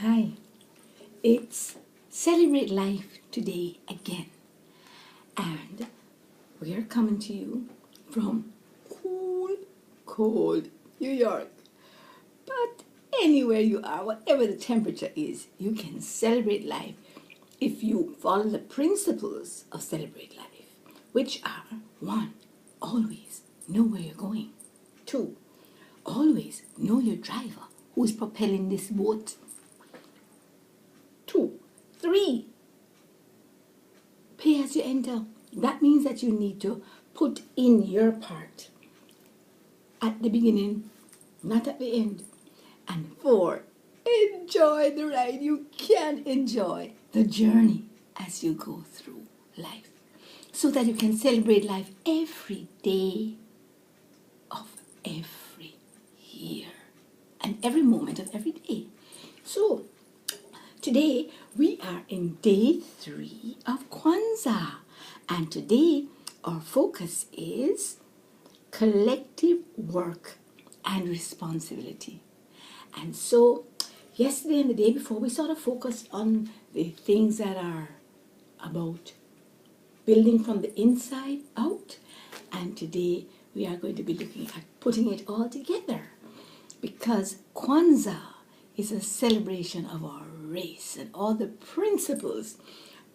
Hi, it's Celebrate Life today again, and we are coming to you from cool, cold New York. But anywhere you are, whatever the temperature is, you can celebrate life if you follow the principles of Celebrate Life, which are one, always know where you're going, two, always know your driver who is propelling this boat. Two, three, pay as you enter. That means that you need to put in your part at the beginning, not at the end. And four, enjoy the ride. You can enjoy the journey as you go through life so that you can celebrate life every day of every year and every moment of every day. So, today we are in day 3 of Kwanzaa, and today our focus is collective work and responsibility. And so, yesterday and the day before, we sort of focused on the things that are about building from the inside out, and today we are going to be looking at putting it all together because Kwanzaa is a celebration of our race and all the principles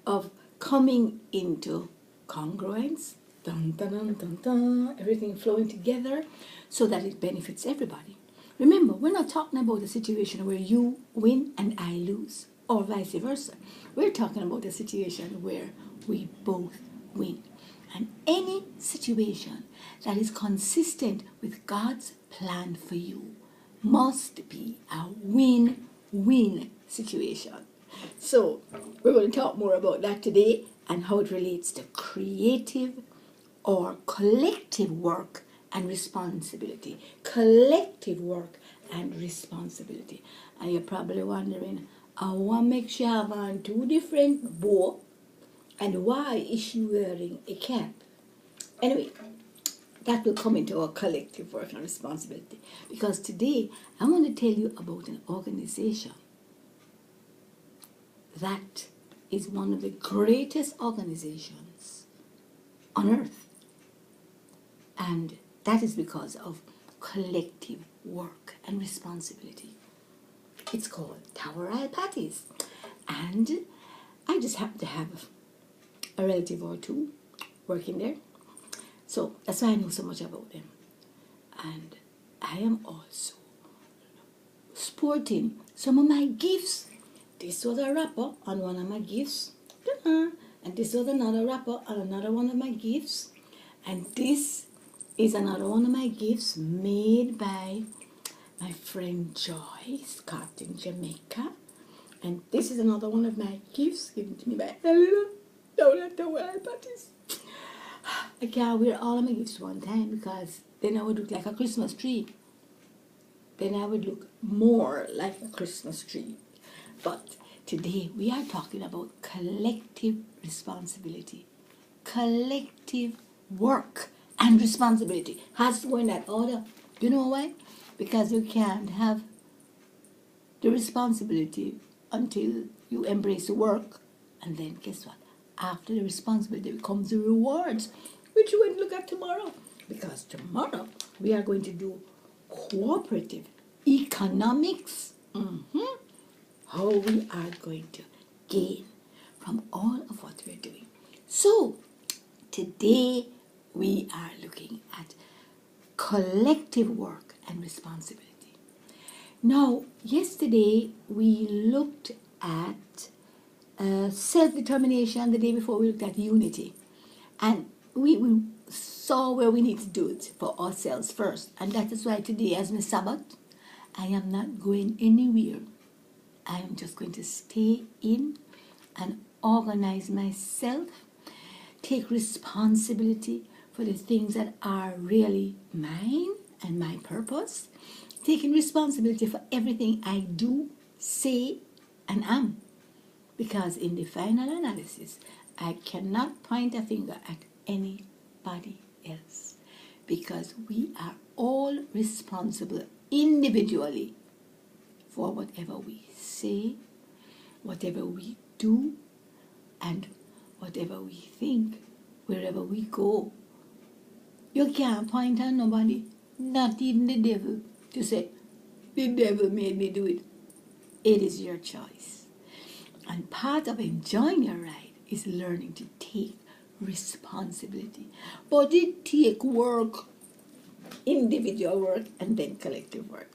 of coming into congruence, dun, dun, dun, dun, dun, everything flowing together so that it benefits everybody. Remember, we're not talking about a situation where you win and I lose, or vice versa. We're talking about a situation where we both win. And any situation that is consistent with God's plan for you must be a win-win situation. So, we're going to talk more about that today and how it relates to creative or collective work and responsibility. Collective work and responsibility. And you're probably wondering, I want to make sure I have on 2 different bow, and why is she wearing a cap? Anyway, that will come into our collective work and responsibility. Because today, I want to tell you about an organization that is one of the greatest organizations on earth. And that is because of collective work and responsibility. It's called Tower Isle Patties. And I just happen to have a relative or two working there. So that's why I know so much about them. And I am also sporting some of my gifts. This was a wrapper on one of my gifts. And this was another wrapper on another one of my gifts. And this is another one of my gifts made by my friend Joyce, got in Jamaica. And this is another one of my gifts given to me by Helena down at the Wild Parties. I can't wear all of my gifts one time because then I would look like a Christmas tree. Then I would look more like a Christmas tree. But today we are talking about collective responsibility. Collective work and responsibility has to go in that order. You know why? Because you can't have the responsibility until you embrace the work. And then guess what? After the responsibility comes the rewards, which you will look at tomorrow. Because tomorrow we are going to do cooperative economics. How we are going to gain from all of what we're doing. So today we are looking at collective work and responsibility. Now, yesterday we looked at self-determination. The day before we looked at unity. And we saw where we need to do it for ourselves first. And that is why today, as my Sabbath, I am not going anywhere. I am just going to stay in and organize myself, take responsibility for the things that are really mine and my purpose, taking responsibility for everything I do, say, and am. Because in the final analysis, I cannot point a finger at anybody else. Because we are all responsible individually for whatever we say, whatever we do, and whatever we think, wherever we go. You can't point at nobody, not even the devil, to say, the devil made me do it. It is your choice. And part of enjoying your ride is learning to take responsibility. But it takes work, individual work, and then collective work.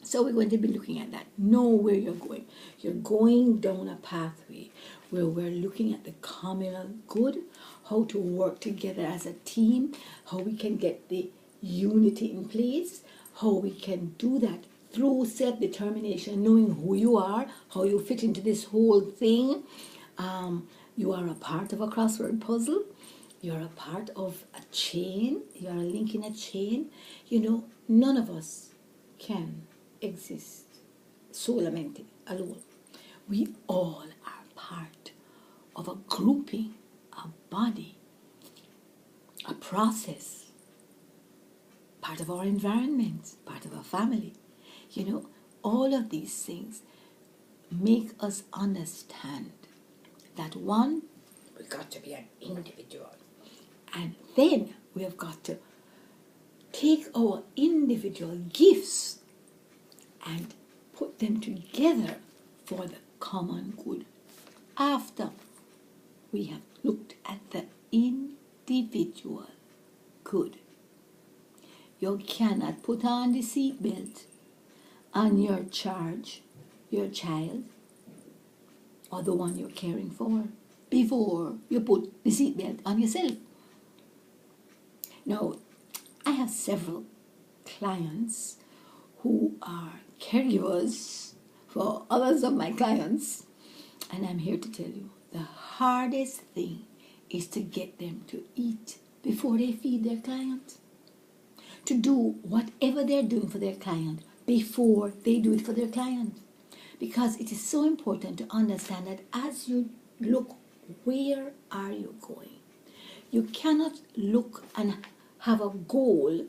So we're going to be looking at that. Know where you're going. You're going down a pathway where we're looking at the communal good, how to work together as a team, how we can get the unity in place, how we can do that through self-determination, knowing who you are, how you fit into this whole thing. You are a part of a crossword puzzle. You're a part of a chain. You're a link in a chain. You know, none of us can exist solamente, alone. We all are part of a grouping, a body, a process, part of our environment, part of our family. You know, all of these things make us understand that one, we've got to be an individual. And then we have got to take our individual gifts and put them together for the common good. After we have looked at the individual good, you cannot put on the seatbelt on your charge, your child, or the one you're caring for, before you put the seatbelt on yourself. Now, I have several clients who are caregivers for others of my clients, and I'm here to tell you the hardest thing is to get them to eat before they feed their client, to do whatever they're doing for their client before they do it for their client, because it is so important to understand that as you look, where are you going? You cannot look and have a goal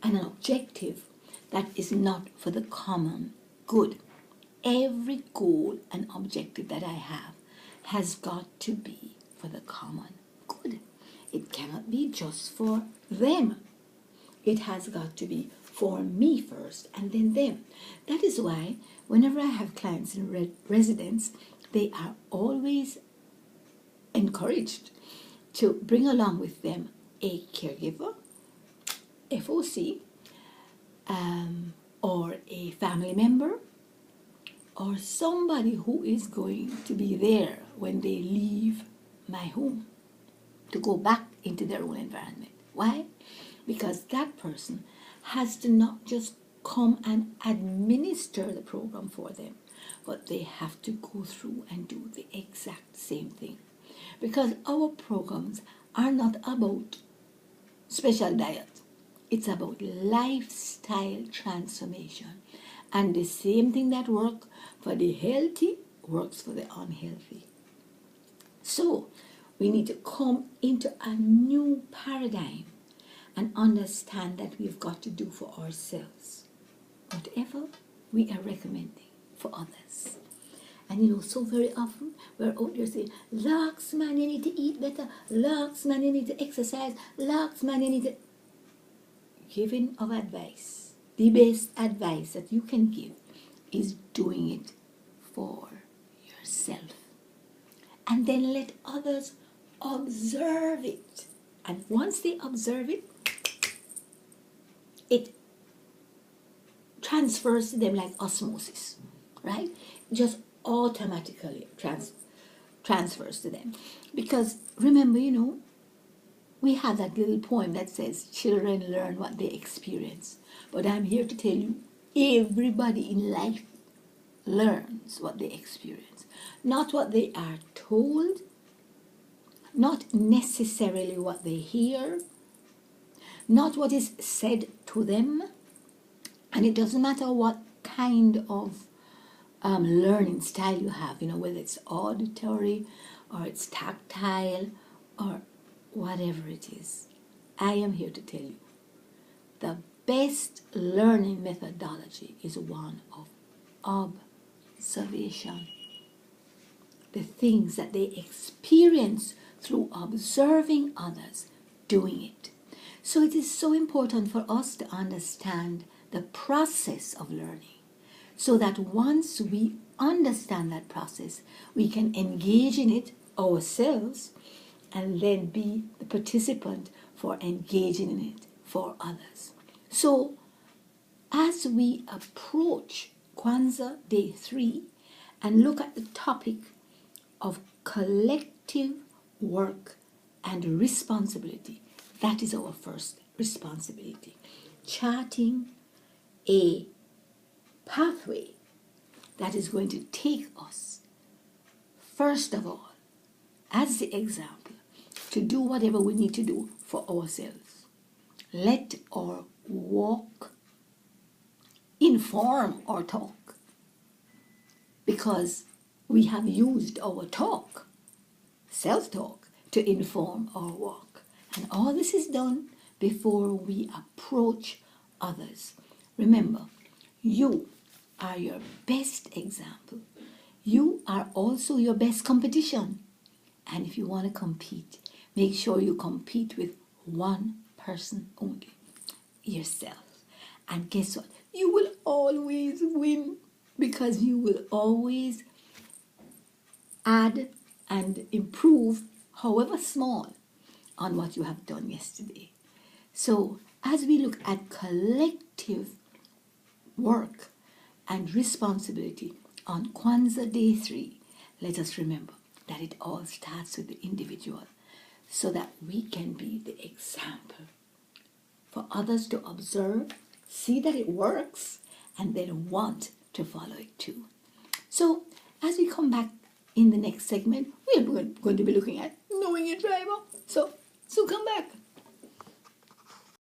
and an objective that is not for the common good. Every goal and objective that I have has got to be for the common good. It cannot be just for them. It has got to be for me first and then them. That is why whenever I have clients in residence, they are always encouraged to bring along with them a caregiver, FOC, or a family member, or somebody who is going to be there when they leave my home to go back into their own environment. Why? Because that person has to not just come and administer the program for them, but they have to go through and do the exact same thing. Because our programs are not about special diet. It's about lifestyle transformation. And the same thing that works for the healthy works for the unhealthy. So we need to come into a new paradigm and understand that we've got to do for ourselves whatever we are recommending for others. And you know, so very often we're out there saying, Lux, man, you need to eat better. Lux, man, you need to exercise. Lux, man, you need to... Giving of advice, the best advice that you can give is doing it for yourself. And then let others observe it. And once they observe it, it transfers to them like osmosis, right? Just automatically transfers to them. Because remember, you know, we have that little poem that says, children learn what they experience. But I'm here to tell you, everybody in life learns what they experience. Not what they are told, not necessarily what they hear, not what is said to them. And it doesn't matter what kind of learning style you have, you know, whether it's auditory or it's tactile or whatever it is. I am here to tell you the best learning methodology is one of observation. The things that they experience through observing others doing it. So it is so important for us to understand the process of learning, so that once we understand that process, we can engage in it ourselves and then be the participant for engaging in it for others. So as we approach Kwanzaa Day 3 and look at the topic of collective work and responsibility, that is our first responsibility. Charting a pathway that is going to take us, first of all, as the example, to do whatever we need to do for ourselves. Let our walk inform our talk, because we have used our talk, self-talk, to inform our walk. And all this is done before we approach others. Remember, you are your best example. You are also your best competition. And if you want to compete, make sure you compete with one person only, yourself. And guess what? You will always win, because you will always add and improve, however small, on what you have done yesterday. So as we look at collective work and responsibility on Kwanzaa Day 3, let us remember that it all starts with the individual, so that we can be the example for others to observe, see that it works, and then want to follow it too. So as we come back in the next segment, we're going to be looking at knowing your driver. So come back.